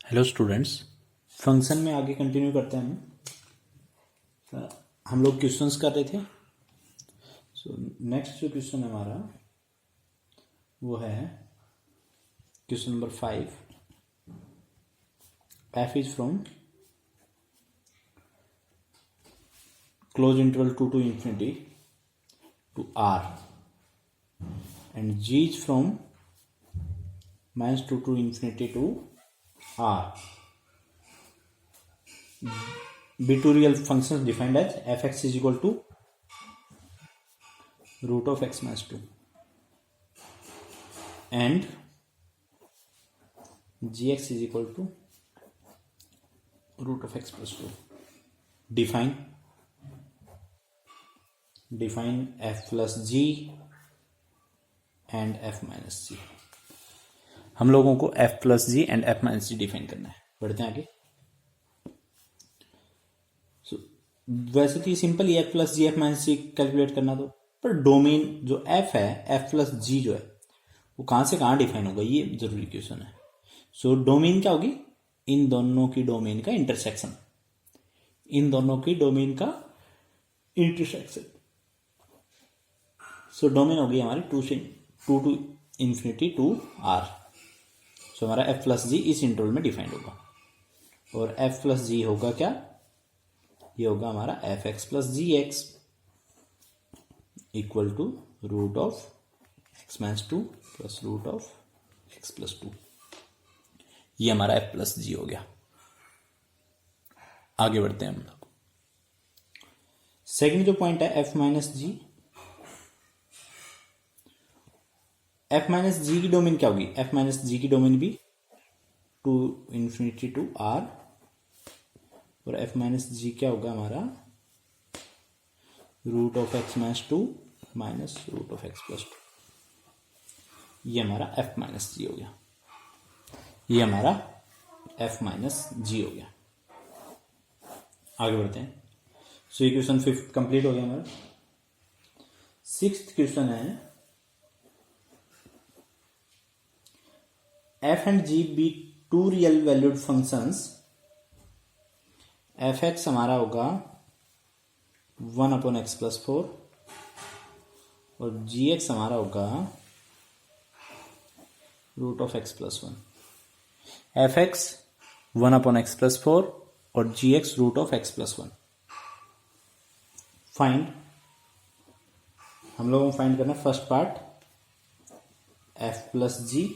Hello students, function में आगे continue करते हैं। हम लोग क्वेश्चंस कर रहे थे। सो नेक्स्ट जो क्वेश्चन है हमारा वो है question number 5। F is from close interval 2 to infinity to r and g is from -2 to infinity to r. Be two real functions defined as fx is equal to root of x minus 2 and gx is equal to root of x plus 2. Define f plus g and f minus g. हम लोगों को f plus G and f minus G define करना है। बढ़ते हैं आगे। वैसे तो सिंपल ही f plus G F minus G calculate करना, तो पर डोमेन जो f है, f प्लस जी जो है वो कहाँ से कहाँ डिफाइन होगा, ये जरूरी क्वेश्चन है। सो डोमेन क्या होगी? इन दोनों की डोमेन का इंटरसेक्शन, इन दोनों की डोमेन का इंटरसेक्शन। सो डोमेन होगी हमारी 2 to infinity to r। सो हमारा f प्लस जी इस इंटरवल में डिफाइंड होगा और f प्लस जी होगा क्या? ये होगा हमारा F X plus G X equal to root of X minus 2 plus root of x plus 2। ये हमारा f प्लस जी हो गया। आगे बढ़ते हैं हम लोग। सेकेंड जो पॉइंट है f माइनस जी, f माइनस जी की डोमेन क्या होगी? f माइनस जी की डोमेन भी 2 इंफिनिटी टू r और f माइनस जी क्या होगा हमारा? Root of X minus 2 minus root of x plus 2। ये हमारा f माइनस जी हो गया। ये हमारा f माइनस जी हो गया। आगे बढ़ते हैं। सो ये क्वेश्चन 5 कंप्लीट हो गया हमारा। 6th क्वेश्चन है f and g be two real valued functions। F x हमारा होगा 1/x प्लस 4 और जी एक्स हमारा होगा root of x plus 1। F x 1/x plus 4 और g x root of x plus 1। Find, हम लोगों को फाइंड करना है first part f plus g,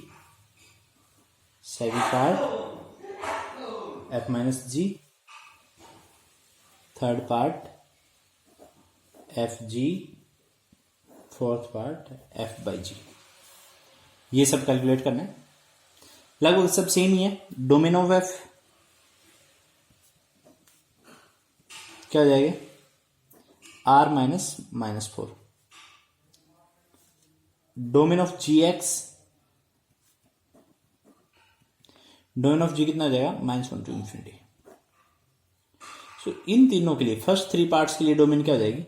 second part f minus g, third part f g, fourth part f by g. ये सब calculate करना है। लगभग सब सेम ही है। डोमेन ऑफ एफ क्या हो जाएगा? R minus minus 4। Domain of g x, domain of g कितना हो जाएगा? -1 टू इंफिनिटी। सो इन तीनों के लिए फर्स्ट 3 पार्ट्स के लिए डोमेन क्या हो जाएगी?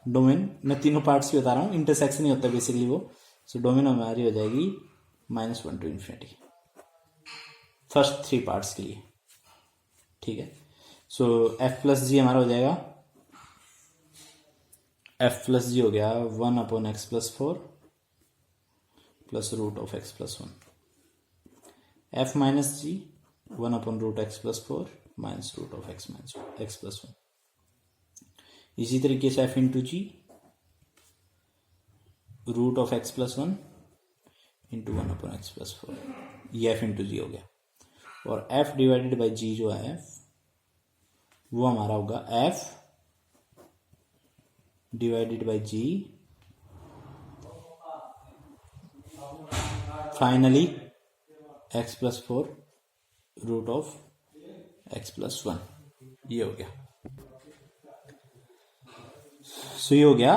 डोमेन मैं तीनों पार्ट्स की बता रहा हूं, इंटरसेक्शन ही होता है बेसिकली वो। सो डोमेन हमारी हो जाएगी -1 टू इंफिनिटी फर्स्ट 3 पार्ट्स के लिए। ठीक है। सो एफ प्लस जी हमारा हो जाएगा, एफ प्लस जी हो गया 1/x plus 4 plus root of x plus 1। F minus G 1/√x plus 4 minus root of X minus X plus 1। इसी तरीके से F into G root of x plus 1 into 1/x plus 4। ये F into जी हो गया। और F divided by जी जो है वो हमारा होगा F divided by G finally X plus 4 root of x plus 1। ये हो गया। सो ये हो गया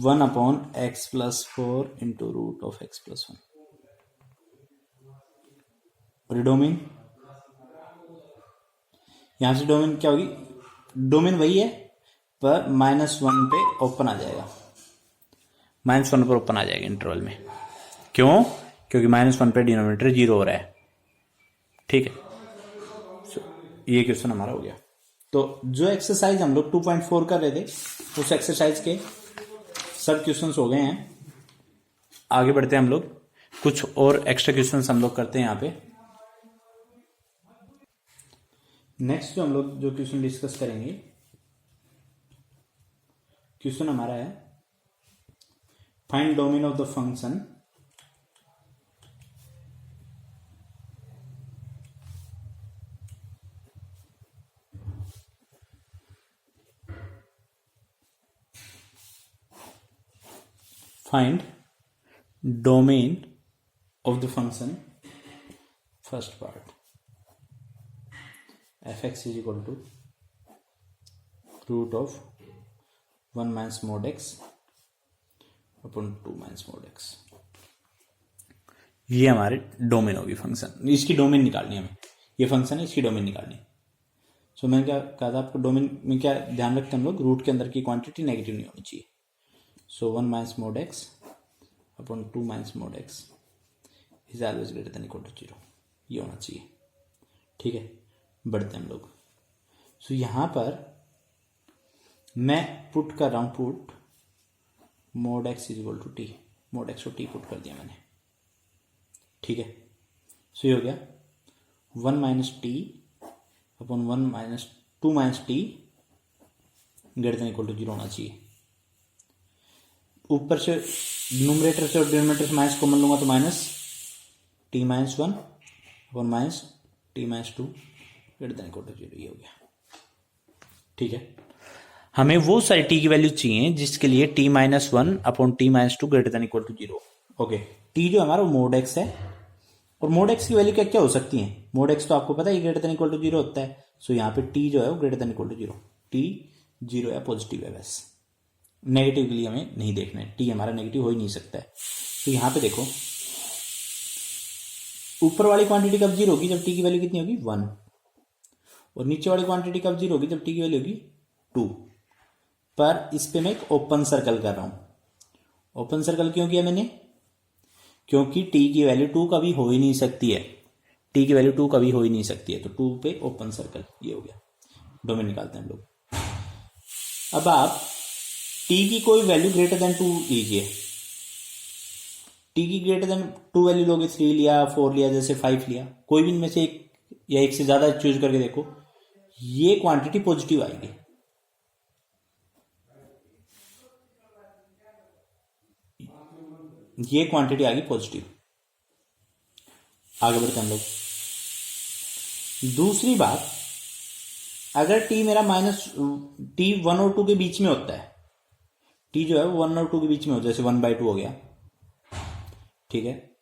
1/x plus 4 into root of x plus 1। और डोमेन, यहां से डोमेन क्या होगी? डोमेन वही है पर -1 पे ओपन आ जाएगा। -1 पर ओपन आ जाएगा इंटरवल में। क्यों? क्योंकि -1 पे डिनोमिनेटर 0 हो रहा है। ठीक है। So, ये क्वेश्चन हमारा हो गया। तो जो एक्सरसाइज हम लोग 2.4 कर रहे थे उस एक्सरसाइज के सब क्वेश्चंस हो गए हैं। आगे बढ़ते हैं हम लोग, कुछ और एक्स्ट्रा क्वेश्चंस हम लोग करते हैं यहाँ पे। नेक्स्ट जो हम लोग जो क्वेश्चन डिस्कस करेंगे, क्वेश्चन हमारा है find domain of the function find domain of the function, first part fx is equal to root of 1 minus mod x upon 2 minus mod x। ये हमारे डोमेन होगी फंक्शन, इसकी डोमेन निकालनी है हमें, ये फंक्शन है इसकी डोमेन निकालनी है। सो मैंने क्या कहा था आपको, डोमेन में क्या ध्यान रखते हैं हम लोग, रूट के अंदर की क्वांटिटी नेगेटिव नहीं होनी चाहिए। So 1 minus mod X upon 2 minus mod X is always greater than equal to 0, ये होना चाहिए। ठीक है, बढ़ते हैं हम लोग। सो यहाँ पर मैं पुट कर रहा हूँ, put mod X is equal to T, mod X को टी पुट कर दिया मैंने। ठीक है, सो ये हो गया 1 minus T upon 1 minus 2 minus T greater than equal to 0 होना चाहिए। ऊपर से न्यूमरेटर से और डिनोमिनेटर से माइनस कॉमन लूंगा तो minus T minus 1 upon minus T minus 2 greater than equal to 0, ये हो गया। ठीक है, हमें वो सारी टी की वैल्यू चाहिए जिसके लिए T minus 1 upon T minus 2 greater than equal to 0। Okay, T जो हमारा मोड एक्स है, और मोड एक्स की वैल्यू क्या क्या हो सकती है, मोड एक्स तो आपको पता है ग्रेटर देन इक्वल टू 0 होता है। सो यहाँ पे टी जो है वो greater than equal to 0, T 0 या पॉजिटिव है, बस नेगेटिव के लिए हमें नहीं देखना है, टी हमारा नेगेटिव हो ही नहीं सकता है। तो यहाँ पे देखो ऊपर वाली क्वांटिटी कब 0 होगी, जब टी की वैल्यू कितनी होगी 1, और नीचे वाली क्वांटिटी कब 0 होगी, जब टी की वैल्यू होगी 2। पर इस पे मैं एक ओपन सर्कल कर रहा हूं। ओपन सर्कल क्यों किया मैंने, क्योंकि टी की वैल्यू 2 कभी हो ही नहीं सकती है, टी की वैल्यू 2 कभी हो ही नहीं सकती है, तो 2 पे ओपन सर्कल, ये हो गया। डोमेन निकालते हैं हम लोग। अब आप टी की कोई वैल्यू ग्रेटर देन 2 लीजिए, टी की ग्रेटर देन 2 वैल्यू लोगे, 3 लिया, 4 लिया, जैसे 5 लिया, कोई भी इनमें से एक या एक से ज्यादा चूज करके देखो, ये क्वांटिटी पॉजिटिव आएगी। ये क्वांटिटी आ गई पॉजिटिव। आगे बढ़ते हम लोग। दूसरी बात, अगर टी मेरा माइनस टी 1 और 2 के बीच में होता है, टी जो है वो 1 और 2 के बीच में होता है, जैसे 1/2 हो गया, ठीक है,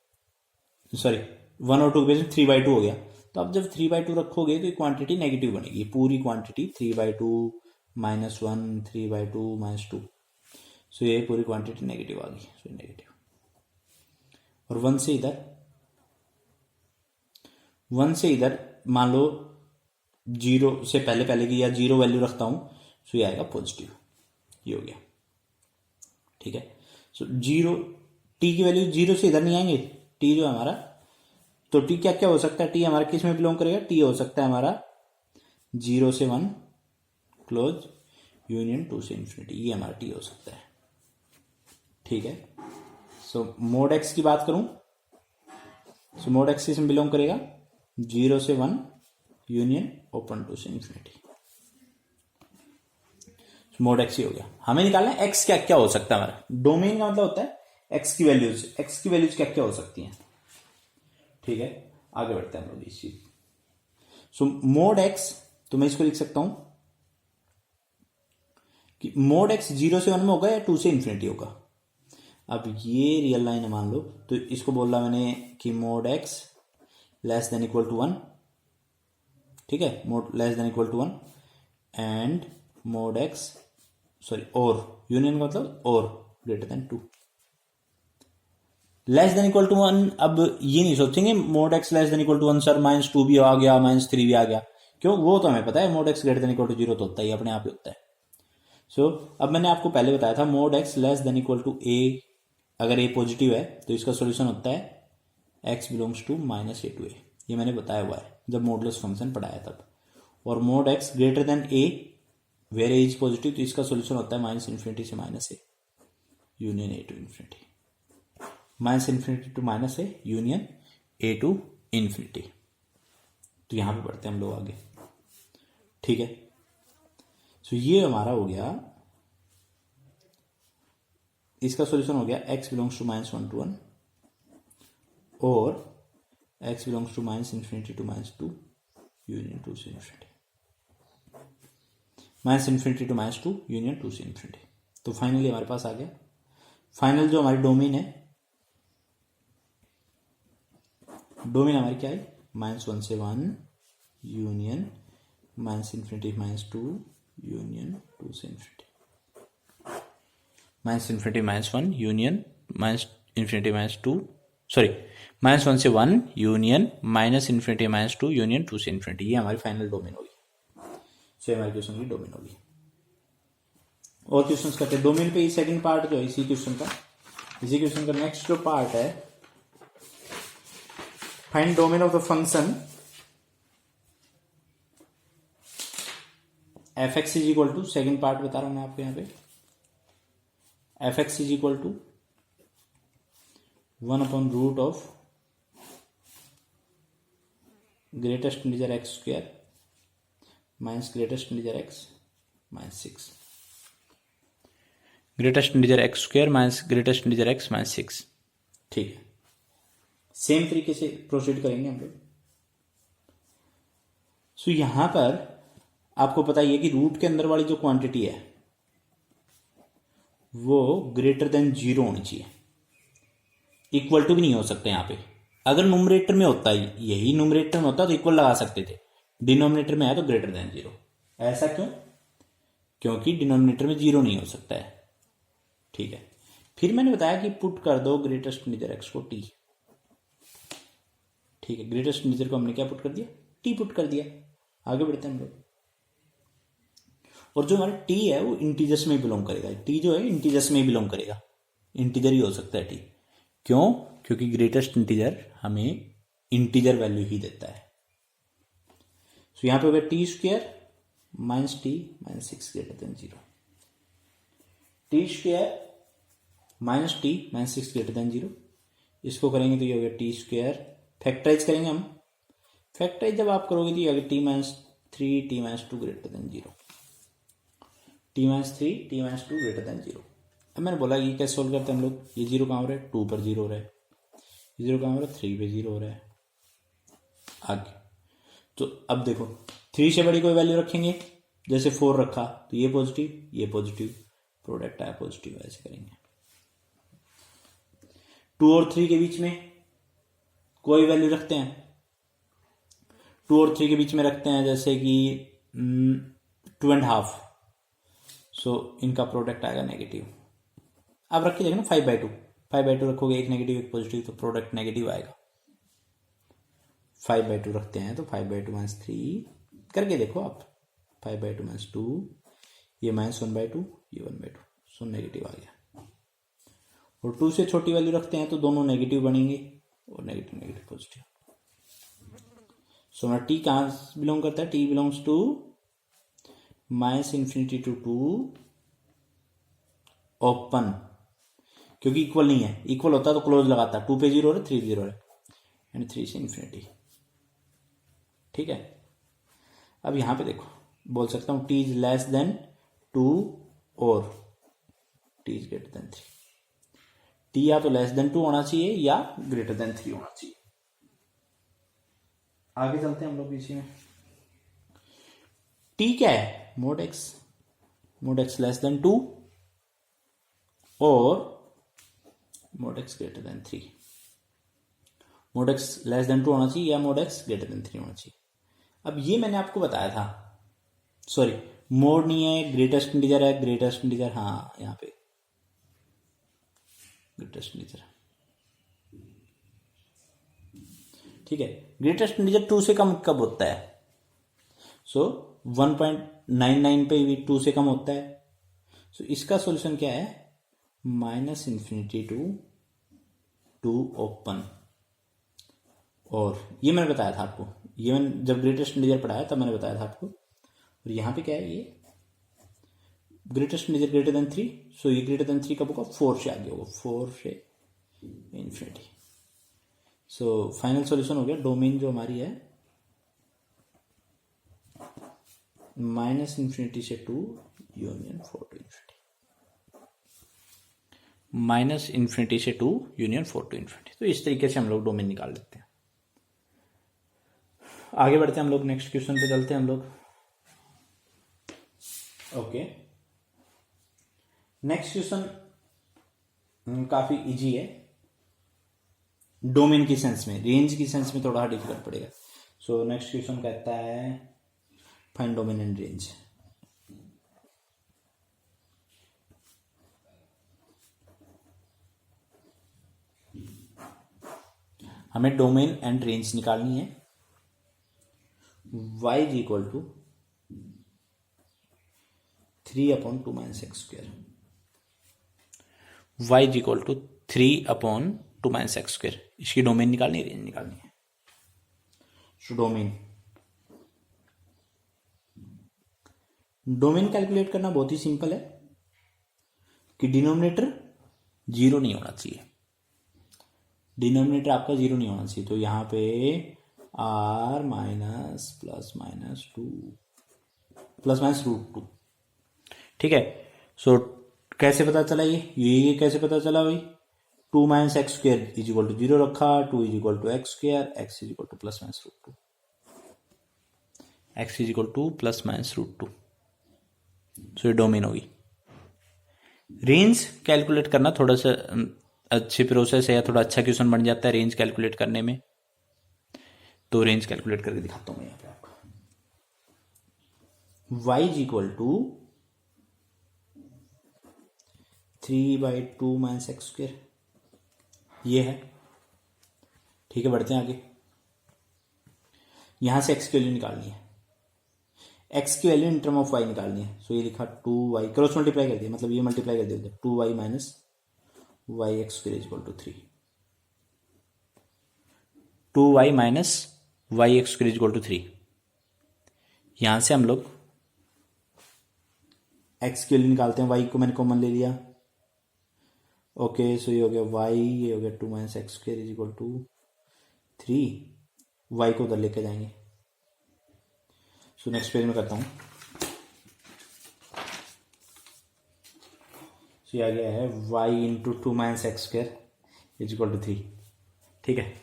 सॉरी 1 और 2 के बीच में 3/2 हो गया, तो अब जब 3/2 रखोगे तो ये क्वांटिटी नेगेटिव बनेगी, पूरी क्वांटिटी 3/2 -1 3/2 -2, सो ये पूरी क्वांटिटी नेगेटिव आ गई, सो नेगेटिव। और 1 से इधर मान लो 0 से पहले पहले की या 0 वैल्यू रखता हूं, सो ये आएगा पॉजिटिव, ये हो गया। ठीक है, सो 0 टी की वैल्यू 0 से इधर नहीं आएंगे, टी जो हमारा, तो टी क्या क्या हो सकता है, टी हमारा किस में बिलोंग करेगा, टी हो सकता है हमारा 0 से 1 क्लोज यूनियन 2 से इंफिनिटी, ये हमारा टी हो सकता है। ठीक है, सो मोड एक्स की बात करूं, सो मोड एक्स किस में बिलोंग करेगा, 0 से 1 यूनियन ओपन 2 से इंफिनिटी, मोड एक्स ही हो गया। हमें निकालना है एक्स क्या क्या हो सकता है, हमारा डोमेन का मतलब होता है एक्स की वैल्यूज क्या क्या हो सकती हैं। ठीक है, आगे बढ़ते हैं हम लोग इस चीज। सो मोड एक्स, तो मैं इसको लिख सकता हूं कि मोड एक्स 0 से 1 में होगा या 2 से इंफिनिटी होगा। अब ये रियल लाइन है मान लो, तो इसको बोल रहा मैंने कि mod x less than equal to 1, ठीक है, mod less than equal to 1 and mod X sorry और यूनियन का मतलब और greater than 2, less than equal to 1। अब ये नहीं सोचेंगे mod x less than equal to 1 sir -2 भी आ गया -3 भी आ गया, क्यों, वो तो हमें पता है mod X greater than equal to 0 तो होता ही अपने आप ही होता है। सो अब मैंने आपको पहले बताया था mod x less than equal to a, अगर ए पॉजिटिव है तो इसका सोल्यूशन होता है x belongs to -a to a, ये मैंने बताया हुआ है जब मॉडुलस फंक्शन पढ़ाया तब। और mod X greater than A where A is positive, तो इसका सोल्यूशन होता है माइनस इन्फिनिटी से minus A union A to infinity, minus infinity to minus A union A to infinity. तो यहां पे पढ़ते हैं हम लोग आगे, ठीक है। सो ये हमारा हो गया, इसका सॉल्यूशन हो गया x belongs to minus 1 to 1 और x belongs to minus infinity to minus 2 union 2 से infinity, minus infinity to minus 2 union 2 से इन्फिनिटी। तो फाइनली हमारे पास आ गया फाइनल जो हमारी डोमेन है, डोमेन हमारी क्या है, माइनस 1 से 1 union minus infinity minus 2 union 2 से infinity, minus infinity minus 1 union minus infinity minus 2, sorry minus 1 से 1 union minus infinity minus 2 union 2 से इन्फिनिटी। ये हमारी फाइनल डोमेन होगी। सो हमारे क्वेश्चन की डोमेन होगी। और क्वेश्चन करते हैं डोमेन पे। सेकंड पार्ट जो है इसी क्वेश्चन का नेक्स्ट जो पार्ट है, find domain of the function F X is equal to, second part बता रहा हूं मैं आपको यहाँ पे, F X is equal to 1 upon root of greatest integer X square minus greatest integer X minus 6, greatest integer X square minus greatest integer X minus 6। ठीक है, same तरीके से प्रोसीड करेंगे हम लोग। सो यहां पर आपको पता ही है कि रूट के अंदर वाली जो क्वांटिटी है वो ग्रेटर देन 0 होनी चाहिए, इक्वल टू भी नहीं हो सकते यहां पे। अगर न्यूमरेटर में होता है, यही न्यूमरेटर में होता तो इक्वल लगा सकते थे, डिनोमिनेटर में है तो ग्रेटर देन 0। ऐसा क्यों? क्योंकि डिनोमिनेटर में 0 नहीं हो सकता है। ठीक है, फिर मैंने बताया कि पुट कर दो ग्रेटेस्ट इंटीजर एक्स को टी। ठीक है, ग्रेटेस्ट इंटीजर को हमने क्या पुट कर दिया, टी पुट कर दिया। आगे बढ़ते हैं हम लोग। और जो हमारा टी है वो इंटीजर्स में बिलोंग करेगा, टी जो है इंटीजर्स में बिलोंग करेगा, इंटीजर ही हो सकता है टी। क्यों? क्योंकि ग्रेटेस्ट इंटीजर हमें इंटीजर वैल्यू ही देता है। सो यहां पे होगा T square minus T minus 6 greater than 0, T square minus T minus 6 greater than 0। इसको करेंगे तो ये होगा टी स्क्वायर, फैक्टराइज करेंगे हम। फैक्टराइज जब आप करोगे तो ये होगा T minus 3 T minus 2 greater then 0, T minus 3 T minus 2 greater then 0। अब मैंने बोला ये कैसे सोल्व करते हैं हम लोग, ये 0 कहाँ हो रहा है, 2 पर 0 हो रहा है, 0 कहाँ हो रहा है, 3 पे 0 हो रहा है। आगे तो अब देखो 3 से बड़ी कोई वैल्यू रखेंगे, जैसे 4 रखा तो ये पॉजिटिव, प्रोडक्ट आया पॉजिटिव, ऐसे करेंगे। 2 और 3 के बीच में कोई वैल्यू रखते हैं, 2 और 3 के बीच में रखते हैं जैसे कि 2.5, सो इनका प्रोडक्ट आएगा नेगेटिव। अब रखिए देखो ना 5/2 रखोगे, एक नेगेटिव एक पॉजिटिव, तो प्रोडक्ट नेगेटिव आएगा। 5/2 रखते हैं तो 5/2 माइनस 3 करके देखो आप, 5/2 माइनस 2, ये माइनस 1/2, ये 1/2, सो नेगेटिव आ गया। और 2 से छोटी वैल्यू रखते हैं तो दोनों नेगेटिव बनेंगे, और नेगेटिव पॉजिटिव। सो हमारा टी कहाँ बिलोंग करता है, T belongs to minus infinity to 2 open, क्योंकि इक्वल नहीं है, इक्वल होता तो क्लोज लगाता, 2 पे 0 हो रहा है, 3 पे 0 हो रहा है, एंड 3 से इन्फिनिटी। ठीक है, अब यहां पे देखो बोल सकता हूं टी इज लेस देन 2 और T is greater than 3। T या तो लेस देन 2 होना चाहिए या ग्रेटर देन 3 होना चाहिए। आगे चलते हैं हम लोग इसी में। टी क्या है, मोड एक्स लेस देन 2 और mod X greater then 3। Mode x less then 2 होना चाहिए या मोड एक्स ग्रेटर देन 3 होना चाहिए। अब ये मैंने आपको बताया था, सॉरी मोड नहीं है, ग्रेटेस्ट इंटीजर है, ग्रेटेस्ट इंटीजर, हाँ यहां पे ग्रेटेस्ट इंटीजर। ठीक है, ग्रेटेस्ट इंटीजर 2 से कम कब होता है, सो 1.99 पे भी 2 से कम होता है। सो इसका सॉल्यूशन क्या है, माइनस इन्फिनिटी टू 2 ओपन और ये मैंने बताया था आपको, ये मैंने जब ग्रेटेस्ट इंटीजर पढ़ाया तब मैंने बताया था आपको। और यहाँ पे क्या है, ये ग्रेटेस्ट इंटीजर ग्रेटर देन 3, सो ये ग्रेटर देन 3 कब होगा, 4 से आगे होगा, 4 से इन्फिनिटी। सो फाइनल सॉल्यूशन हो गया, डोमेन जो हमारी है -∞ से 2 यूनियन 4 to इन्फिनिटी, -∞ से 2 यूनियन 4 to इन्फिनिटी। तो इस तरीके से हम लोग डोमेन निकाल लेते हैं। आगे बढ़ते हैं हम लोग, नेक्स्ट क्वेश्चन पे चलते हैं हम लोग। ओके, नेक्स्ट क्वेश्चन काफी इजी है, डोमेन की सेंस में, रेंज की सेंस में थोड़ा डिफिकल्ट पड़ेगा। सो नेक्स्ट क्वेश्चन कहता है फाइंड डोमेन एंड रेंज। हमें डोमेन एंड रेंज निकालनी है। y is equal to 3/2 - x², y is equal to 3/2 - x²। इसकी डोमेन निकालनी है, रेंज निकालनी है। सो डोमेन कैलकुलेट करना बहुत ही सिंपल है कि डिनोमिनेटर 0 नहीं होना चाहिए, डिनोमिनेटर आपका 0 नहीं होना चाहिए। तो यहाँ पे r ±2 ठीक है। सो कैसे पता चला, ये कैसे पता चला भाई, 2 - x² इज इक्वल टू 0 रखा, 2 is equal to x², x is equal to ±√2, x is equal to ±√2। So ये डोमेन होगी। रेंज कैलकुलेट करना थोड़ा सा अच्छी प्रोसेस है, या थोड़ा अच्छा क्वेश्चन बन जाता है रेंज कैलकुलेट करने में। तो रेंज कैलकुलेट करके दिखाता हूं मैं यहाँ पे आपको। y is equal to 3/2 - x², ये है। ठीक है, बढ़ते हैं आगे। यहां से x की वैल्यू निकालनी है, x की value in term of y निकालनी है। सो ये लिखा 2y, क्रॉस मल्टीप्लाई कर दिया, मतलब ये मल्टीप्लाई कर दिया, 2y - yx² is equal to 3, 2y - yx² is equal to 3। यहां से हम लोग x की वैल्यू निकालते हैं, y को मैंने कॉमन ले लिया। ओके, सो ये हो गया y, ये हो गया 2 - x² is equal to 3, y को उधर लेके जाएंगे। सो नेक्स्ट पेज में करता हूं। सो ये आ गया है y into 2 - x² is equal to 3। ठीक है,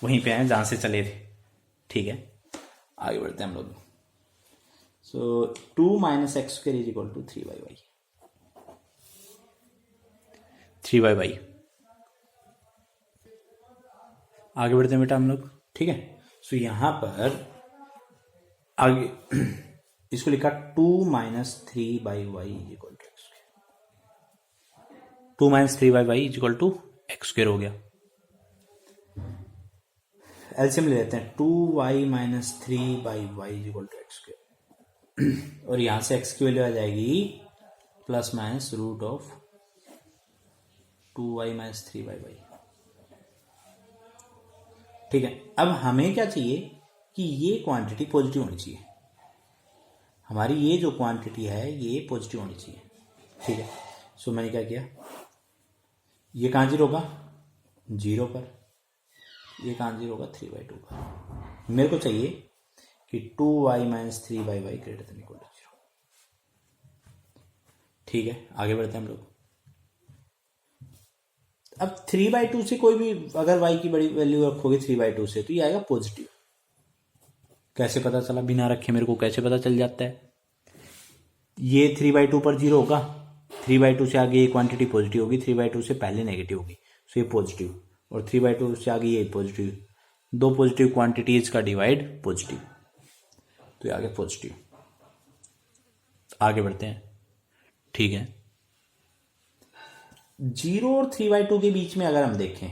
वहीं पे हैं जहां से चले थे। ठीक है, आगे बढ़ते हैं हम लोग। So 2 - x² is equal to 3/y, 3/y। आगे बढ़ते हैं बेटा हम लोग। ठीक है, सो यहां पर आगे इसको लिखा 2 - 3/y is equal to x², 2 - 3/y is equal to x² हो गया। एलसीएम ले लेते हैं, 2y - 3/y is equal to x², और यहां से x की वैल्यू आ जाएगी ±√2y - 3/y। ठीक है, अब हमें क्या चाहिए कि ये क्वांटिटी पॉजिटिव होनी चाहिए, हमारी ये जो क्वांटिटी है ये पॉजिटिव होनी चाहिए। ठीक है, सो मैंने क्या किया, ये कहाँ 0 होगा, 0 पर, ये कहाँ 0 होगा, 3/2 पर। मेरे को चाहिए कि 2y - 3/y greater than equal to 0। ठीक है, आगे बढ़ते हैं हम लोग। अब 3/2 से कोई भी अगर y की बड़ी वैल्यू रखोगे 3/2 से, तो ये आएगा पॉजिटिव। कैसे पता चला, बिना रखे मेरे को कैसे पता चल जाता है, ये 3/2 पर 0 होगा, 3/2 से आगे ये क्वांटिटी पॉजिटिव होगी, 3/2 से पहले नेगेटिव होगी, सो ये पॉजिटिव, और 3/2 से आगे ये पॉजिटिव, दो पॉजिटिव क्वांटिटीज का डिवाइड पॉजिटिव, तो ये आगे पॉजिटिव। आगे बढ़ते हैं। ठीक है, 0 और 3/2 के बीच में अगर हम देखें,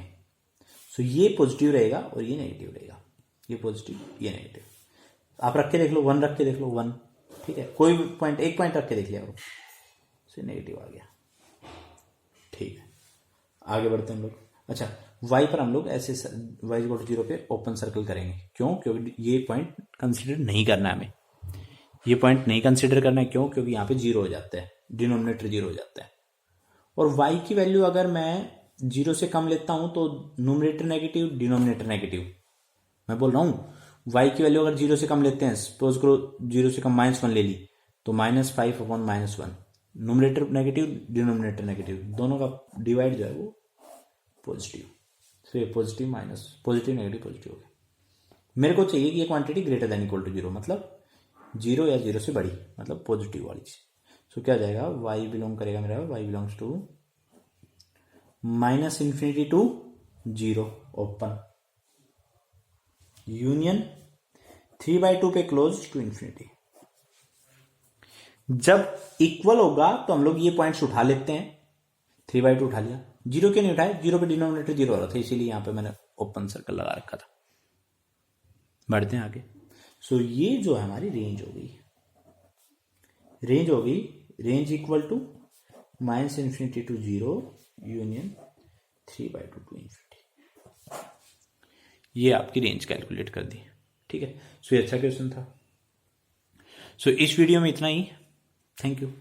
सो ये पॉजिटिव रहेगा और ये नेगेटिव रहेगा, ये पॉजिटिव ये नेगेटिव। आप रख के देख लो, 1 रख के देख लो, 1। ठीक है, कोई पॉइंट, एक पॉइंट रख के देख लिया करो, सो नेगेटिव आ गया। ठीक है, आगे बढ़ते हैं हम लोग। अच्छा, वाई पर हम लोग ऐसे वाई इक्वल टू 0 पे ओपन सर्कल करेंगे। क्यों? क्योंकि ये पॉइंट कंसिडर नहीं करना है हमें, ये पॉइंट नहीं कंसिडर करना है। क्यों? क्योंकि यहाँ पे 0 हो जाता है, डिनोमिनेटर 0 हो जाता है। और y की वैल्यू अगर मैं 0 से कम लेता हूं तो न्यूमरेटर नेगेटिव, डिनोमिनेटर नेगेटिव। मैं बोल रहा हूं y की वैल्यू अगर 0 से कम लेते हैं, सपोज करो 0 से कम -1 ले ली, तो -5 अपॉन -1, न्यूमरेटर नेगेटिव, डिनोमिनेटर नेगेटिव, दोनों का डिवाइड जो है वो पॉजिटिव। तो ये positive minus positive negative positive हो गया। मेरे को चाहिए कि ये quantity greater than equal to 0, मतलब 0 या 0 से बड़ी, मतलब पॉजिटिव वाली चीज। सो क्या जाएगा, y बिलोंग करेगा मेरा, y belongs to -∞ to 0 open, union 3/2 पे क्लोज टू इन्फिनिटी। जब इक्वल होगा तो हम लोग ये पॉइंट्स उठा लेते हैं, 3/2 उठा लिया। 0 क्यों नहीं उठाए? 0 पे डिनोमिनेटर 0 हो रहा था, इसीलिए यहां पे मैंने ओपन सर्कल लगा रखा था। बढ़ते हैं आगे। सो ये जो है हमारी रेंज हो गई, range equal to -∞ to 0 union 3/2 to infinity. ये आपकी रेंज कैलकुलेट कर दी, ठीक है। सो ये अच्छा क्वेश्चन था। सो इस वीडियो में इतना ही। Thank you.